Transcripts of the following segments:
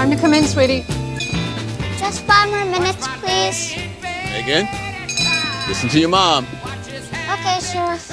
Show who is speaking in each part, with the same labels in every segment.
Speaker 1: Time to come in, sweetie.
Speaker 2: Just 5 more minutes, please.
Speaker 3: Megan, listen to your mom.
Speaker 2: Okay, Sheriff.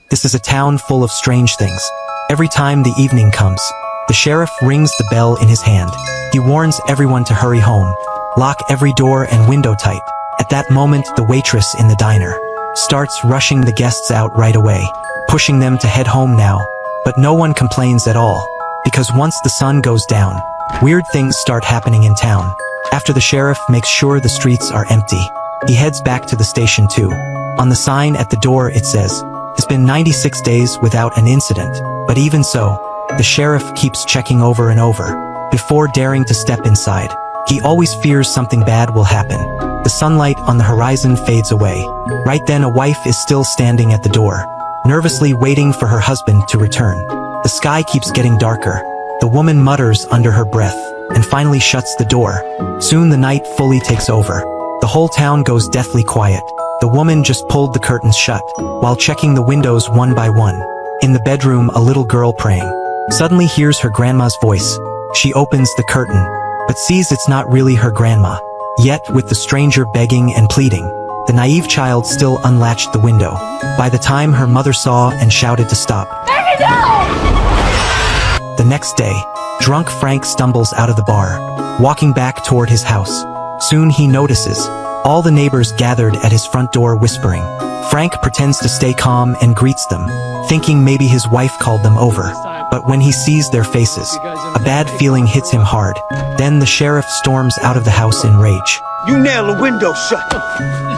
Speaker 4: This is a town full of strange things. Every time the evening comes, the sheriff rings the bell in his hand. He warns everyone to hurry home, lock every door and window tight. At that moment, the waitress in the diner starts rushing the guests out right away, pushing them to head home now. But no one complains at all, because once the sun goes down, weird things start happening in town. After the sheriff makes sure the streets are empty, he heads back to the station too. On the sign at the door it says, "It's been 96 days without an incident." But even so, the sheriff keeps checking over and over before daring to step inside. He always fears something bad will happen. The sunlight on the horizon fades away. Right then a wife is still standing at the door, nervously waiting for her husband to return. The sky keeps getting darker. The woman mutters under her breath and finally shuts the door. Soon the night fully takes over. The whole town goes deathly quiet. The woman just pulled the curtains shut while checking the windows one by one. In the bedroom, a little girl praying suddenly hears her grandma's voice. She opens the curtain, but sees it's not really her grandma. Yet, with the stranger begging and pleading, the naive child still unlatched the window. By the time her mother saw and shouted to stop. The next day, drunk Frank stumbles out of the bar, walking back toward his house. Soon he notices all the neighbors gathered at his front door whispering. Frank pretends to stay calm and greets them, thinking maybe his wife called them over. But when he sees their faces, a bad feeling hits him hard. Then the sheriff storms out of the house in rage.
Speaker 5: "You nail the window shut.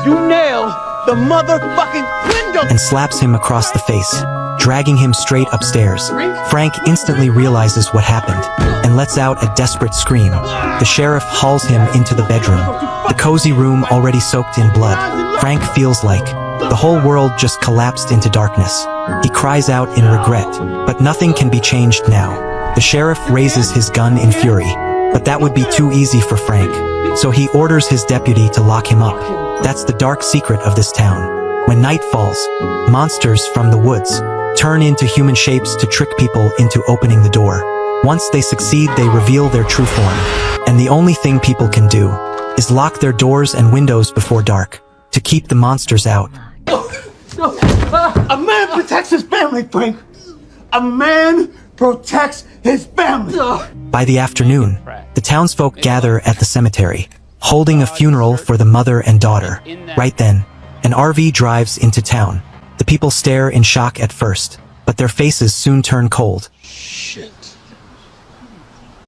Speaker 5: You nail the motherfucking window!"
Speaker 4: And slaps him across the face, dragging him straight upstairs. Frank instantly realizes what happened and lets out a desperate scream. The sheriff hauls him into the bedroom, the cozy room already soaked in blood. Frank feels like the whole world just collapsed into darkness. He cries out in regret, but nothing can be changed now. The sheriff raises his gun in fury, but that would be too easy for Frank. So he orders his deputy to lock him up. That's the dark secret of this town. When night falls, monsters from the woods turn into human shapes to trick people into opening the door. Once they succeed, they reveal their true form. And the only thing people can do is lock their doors and windows before dark to keep the monsters out.
Speaker 5: A man protects his family, Frank. A man protects his family.
Speaker 4: By the afternoon, the townsfolk gather at the cemetery, holding a funeral for the mother and daughter. Right then, an RV drives into town. The people stare in shock at first, but their faces soon turn cold.
Speaker 3: Shit.